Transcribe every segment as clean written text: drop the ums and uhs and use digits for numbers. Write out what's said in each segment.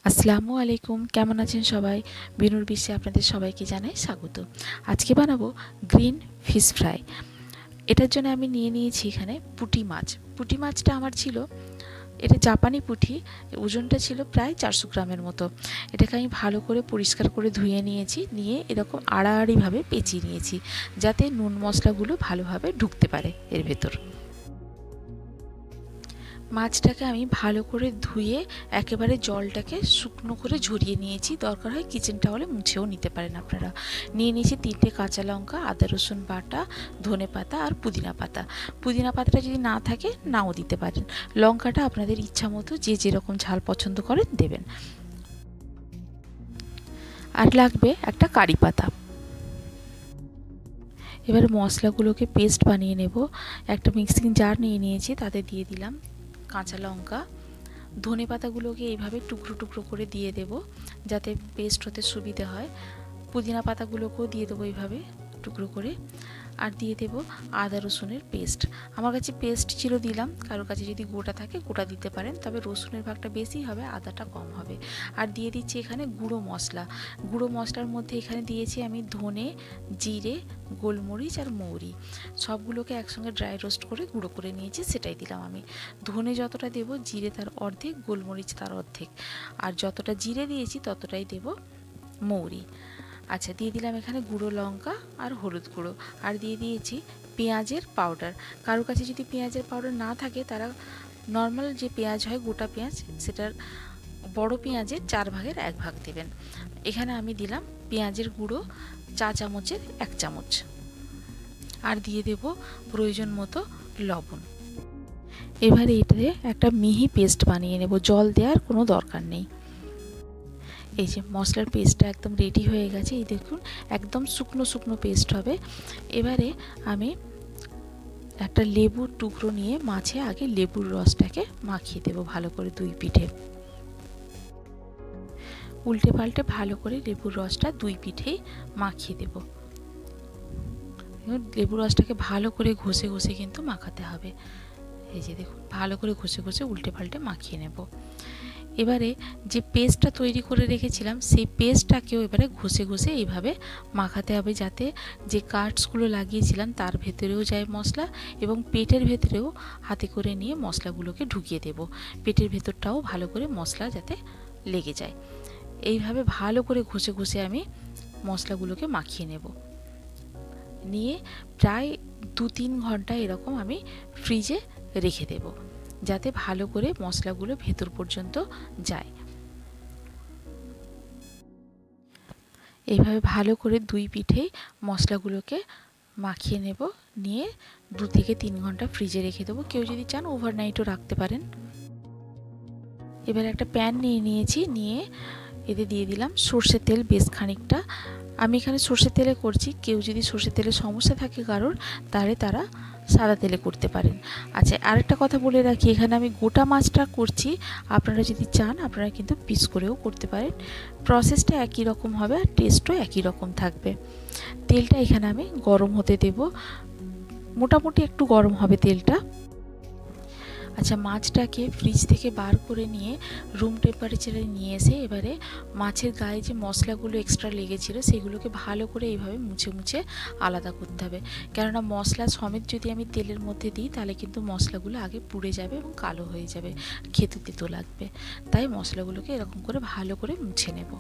আসসালামু আলাইকুম, কেমন আছেন সবাই? বিনুর বিশ্বে আপনাদের সবাইকে জানাই স্বাগত। আজকে বানাবো গ্রিন ফিশ ফ্রাই। এটার জন্য আমি নিয়ে নিয়েছি এখানে পুঁটি মাছ। পুঁটি মাছটা আমার ছিল, এটা জাপানি পুঁটি, ওজনটা ছিল প্রায় 400 গ্রামের মতো। এটাকে আমি ভালো করে পরিষ্কার করে ধুয়ে নিয়েছি, নিয়ে এরকম আড়াআড়িভাবে পেঁচিয়ে নিয়েছি, যাতে নুন মশলাগুলো ভালোভাবে ঢুকতে পারে এর ভেতর। মাছটাকে আমি ভালো করে ধুয়ে একেবারে জলটাকে শুকনো করে ঝরিয়ে নিয়েছি, দরকার হয় কিচেন টাওয়ালে মুছেও নিতে পারেন আপনারা। নিয়ে নিয়েছি 3টে কাঁচা লঙ্কা, আদা রসুন বাটা, ধনে পাতা আর পুদিনা পাতা। পুদিনা পাতাটা যদি না থাকে নাও দিতে পারেন। লঙ্কাটা আপনাদের ইচ্ছা মতো যে যেরকম ঝাল পছন্দ করেন দেবেন। আর লাগবে একটা কারি পাতা। এবার মশলাগুলোকে পেস্ট বানিয়ে নেব। একটা মিক্সিং জার নিয়ে নিয়েছি, তাতে দিয়ে দিলাম কাঁচা লঙ্কা, ধনে পাতাগুলোকে এইভাবে টুকরো টুকরো করে দিয়ে দেব, যাতে পেস্ট হতে সুবিধে হয়। পুদিনা পাতাগুলোকেও দিয়ে দেবো এইভাবে টুকরো করে। আর দিয়ে দেব আদা রসুনের পেস্ট। আমার কাছে পেস্ট ছিল, দিলাম। কারোর কাছে যদি গোটা থাকে গোটা দিতে পারেন, তবে রসুনের ভাগটা বেশি হবে, আদাটা কম হবে। আর দিয়ে দিচ্ছি এখানে গুঁড়ো মশলা। গুঁড়ো মশলার মধ্যে এখানে দিয়েছি আমি ধনে, জিরে, গোলমরিচ আর মৌরি, সবগুলোকে একসঙ্গে ড্রাই রোস্ট করে গুঁড়ো করে নিয়েছি, সেটাই দিলাম আমি। ধনে যতটা দেব, জিরে তার অর্ধেক, গোলমরিচ তার অর্ধেক, আর যতটা জিরে দিয়েছি ততটাই দেব মৌরি। আচ্ছা, দিয়ে দিলাম এখানে গুঁড়ো লঙ্কা আর হলুদ গুঁড়ো, আর দিয়ে দিয়েছি পেঁয়াজের পাউডার। কারোর কাছে যদি পেঁয়াজের পাউডার না থাকে, তারা নর্মাল যে পেঁয়াজ হয়, গোটা পেঁয়াজ, সেটার বড় পেঁয়াজের 4 ভাগের 1 ভাগ দেবেন। এখানে আমি দিলাম পেঁয়াজের গুঁড়ো চা চামচের 1 চামচ, আর দিয়ে দেব প্রয়োজন মতো লবণ। এবারে এটাতে একটা মিহি পেস্ট বানিয়ে নেব, জল দেওয়ার কোনো দরকার নেই। এই যে মশলার পেস্টটা একদম রেডি হয়ে গেছে, এই দেখুন একদম শুকনো শুকনো পেস্ট হবে। এবারে আমি একটা লেবুর টুকরো নিয়ে মাছে আগে লেবুর রসটাকে মাখিয়ে দেব ভালো করে 2 পিঠে। উল্টে পাল্টে ভালো করে লেবুর রসটা 2 পিঠেই মাখিয়ে দেব। লেবুর রসটাকে ভালো করে ঘষে ঘষে কিন্তু মাখাতে হবে। এই যে দেখুন, ভালো করে ঘষে ঘষে উল্টে পাল্টে মাখিয়ে নেব। এবারে যে পেস্টটা তৈরি করে রেখেছিলাম, সেই পেস্টটাকেও এবারে ঘষে ঘষে এইভাবে মাখাতে হবে, যাতে যে কাটসগুলো লাগিয়েছিলাম তার ভেতরেও যায় মশলা, এবং পেটের ভেতরেও হাতে করে নিয়ে মশলাগুলোকে ঢুকিয়ে দেব। পেটের ভেতরটাও ভালো করে মশলা যাতে লেগে যায়, এইভাবে ভালো করে ঘষে ঘষে আমি মশলাগুলোকে মাখিয়ে নেব। নিয়ে প্রায় 2-3 ঘন্টা এরকম আমি ফ্রিজে রেখে দেব, যাতে ভালো করে মশলাগুলো ভেতর পর্যন্ত যায়। এইভাবে ভালো করে 2 পিঠেই মশলাগুলোকে মাখিয়ে নেব, নিয়ে 2 থেকে 3 ঘন্টা ফ্রিজে রেখে দেবো। কেউ যদি চান ওভারনাইটও রাখতে পারেন। এবার একটা প্যান নিয়ে নিয়েছি, নিয়ে এতে দিয়ে দিলাম সর্ষের তেল বেশ খানিকটা। আমি এখানে সর্ষের তেলে করছি, কেউ যদি সর্ষের তেলের সমস্যা থাকে কারোর, তাহলে তারা সাদা তেলে করতে পারেন। আচ্ছা, আরেকটা কথা বলে রাখি, এখানে আমি গোটা মাছটা করছি, আপনারা যদি চান আপনারা কিন্তু পিস করেও করতে পারেন। প্রসেসটা একই রকম হবে আর টেস্টও একই রকম থাকবে। তেলটা এখানে আমি গরম হতে দেব, মোটামুটি একটু গরম হবে তেলটা। আচ্ছা, মাছটাকে ফ্রিজ থেকে বার করে নিয়ে রুম টেম্পারেচারে নিয়ে এসে এবারে মাছের গায়ে যে মশলাগুলো এক্সট্রা লেগেছিলো সেগুলোকে ভালো করে এইভাবে মুছে মুছে আলাদা করতে হবে। কেননা মশলা সমেত যদি আমি তেলের মধ্যে দিই, তাহলে কিন্তু মশলাগুলো আগে পুড়ে যাবে এবং কালো হয়ে যাবে, খেতে তেতো লাগবে। তাই মশলাগুলোকে এরকম করে ভালো করে মুছে নেব।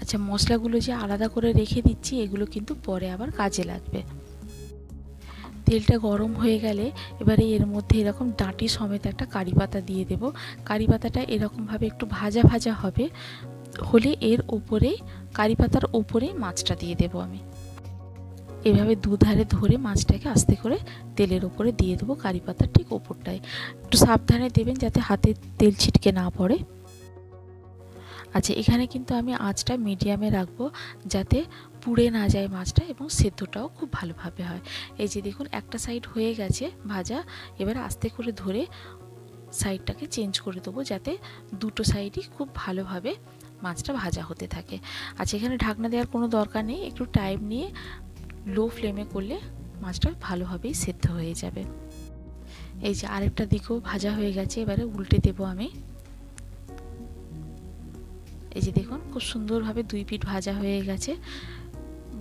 আচ্ছা, মশলাগুলো যে আলাদা করে রেখে দিচ্ছি, এগুলো কিন্তু পরে আবার কাজে লাগবে। তেলটা গরম হয়ে গেলে এবারে এর মধ্যে এরকম ডাঁটি সমেত একটা কারি পাতা দিয়ে দেব। কারি পাতাটা এরকমভাবে একটু ভাজা ভাজা হবে, হলে এর ওপরেই, কারি পাতার ওপরেই মাছটা দিয়ে দেব আমি। এভাবে দুধারে ধরে মাছটাকে আস্তে করে তেলের ওপরে দিয়ে দেবো, কারি পাতার ঠিক ওপরটায়। একটু সাবধানে দেবেন যাতে হাতে তেল ছিটকে না পড়ে। আচ্ছা, এখানে কিন্তু আমি আঁচটা মিডিয়ামে রাখবো, যাতে পুড়ে না যায় মাছটা, এবং সেদ্ধটাও খুব ভালোভাবে হয়। এই যে দেখুন, একটা সাইড হয়ে গেছে ভাজা, এবার আস্তে করে ধরে সাইডটাকে চেঞ্জ করে দেবো, যাতে দুটো সাইডই খুব ভালোভাবে মাছটা ভাজা হতে থাকে। আচ্ছা, এখানে ঢাকনা দেওয়ার কোনো দরকার নেই, একটু টাইম নিয়ে লো ফ্লেমে করলে মাছটা ভালোভাবেই সেদ্ধ হয়ে যাবে। এই যে আরেকটা দিকেও ভাজা হয়ে গেছে, এবারে উল্টে দেবো আমি। এই যে দেখুন খুব সুন্দরভাবে 2 পিঠ ভাজা হয়ে গেছে।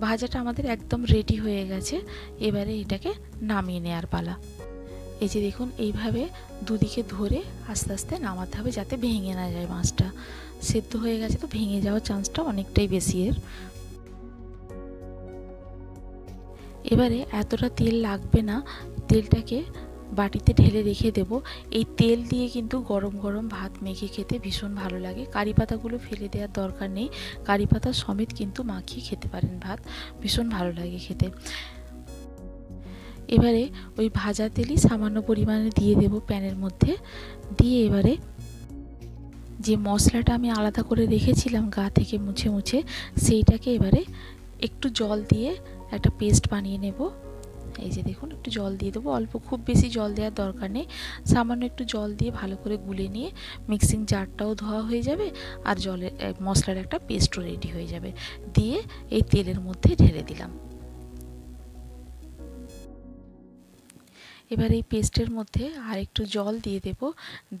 ভাজাটা আমাদের একদম রেডি হয়ে গেছে। এবারে এটাকে নামিয়ে নেওয়ার পালা। এই যে দেখুন এইভাবে দুদিকে ধরে আস্তে আস্তে নামাতে হবে যাতে ভেঙে না যায়। মাছটা সেদ্ধ হয়ে গেছে তো ভেঙে যাওয়ার চান্সটা অনেকটাই বেশি এর। এবারে এতটা তেল লাগবে না, তেলটাকে বাটিতে ঢেলে রেখে দেব। এই তেল দিয়ে কিন্তু গরম গরম ভাত মেখে খেতে ভীষণ ভালো লাগে। কারি পাতাগুলো ফেলে দেওয়ার দরকার নেই, কারি পাতা সমেত কিন্তু মাখিয়ে খেতে পারেন ভাত, ভীষণ ভালো লাগে খেতে। এবারে ওই ভাজা তেলই সামান্য পরিমাণে দিয়ে দেব প্যানের মধ্যে। দিয়ে এবারে যে মশলাটা আমি আলাদা করে রেখেছিলাম গা থেকে মুছে মুছে, সেইটাকে এবারে একটু জল দিয়ে একটা পেস্ট বানিয়ে নেব। এই যে দেখুন একটু জল দিয়ে দেবো, অল্প, খুব বেশি জল দেওয়ার দরকার নেই। সামান্য একটু জল দিয়ে ভালো করে গুলে নিয়ে মিক্সিং জারটাও ধোয়া হয়ে যাবে আর জলের মশলার একটা পেস্টও রেডি হয়ে যাবে। দিয়ে এই তেলের মধ্যে ঢেলে দিলাম। এবার এই পেস্টের মধ্যে আর একটু জল দিয়ে দেব।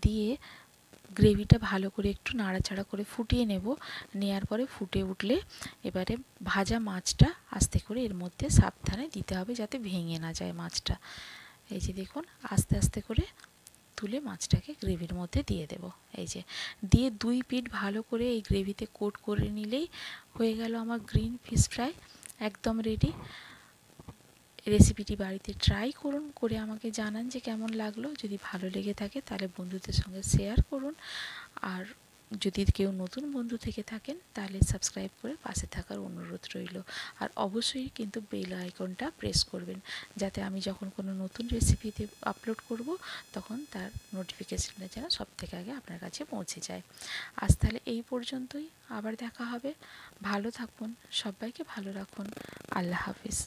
দিয়ে গ্রেভিটা ভালো করে একটু নাড়াচাড়া করে ফুটিয়ে নেব। নেয়ার পরে ফুটে উঠলে এবারে ভাজা মাছটা আস্তে করে এর মধ্যে সাবধানে দিতে হবে যাতে ভেঙে না যায় মাছটা। এই যে দেখুন আস্তে আস্তে করে তুলে মাছটাকে গ্রেভির মধ্যে দিয়ে দেব। এই যে দিয়ে 2 পিঠ ভালো করে এই গ্রেভিতে কোট করে নিলেই হয়ে গেল আমার গ্রিন ফিশ ফ্রাই, একদম রেডি। রেসিপিটি বাড়িতে ট্রাই করুন, করে আমাকে জানান যে কেমন লাগলো। যদি ভালো লেগে থাকে তাহলে বন্ধুদের সঙ্গে শেয়ার করুন। আর যদি কেউ নতুন বন্ধু থেকে থাকেন তাহলে সাবস্ক্রাইব করে পাশে থাকার অনুরোধ রইল। আর অবশ্যই কিন্তু বেল আইকনটা প্রেস করবেন যাতে আমি যখন কোনো নতুন রেসিপিতে আপলোড করব তখন তার নোটিফিকেশনটা যেন সবথেকে আগে আপনার কাছে পৌঁছে যায়। আজ তাহলে এই পর্যন্তই, আবার দেখা হবে। ভালো থাকুন, সবাইকে ভালো রাখুন। আল্লাহ হাফিজ।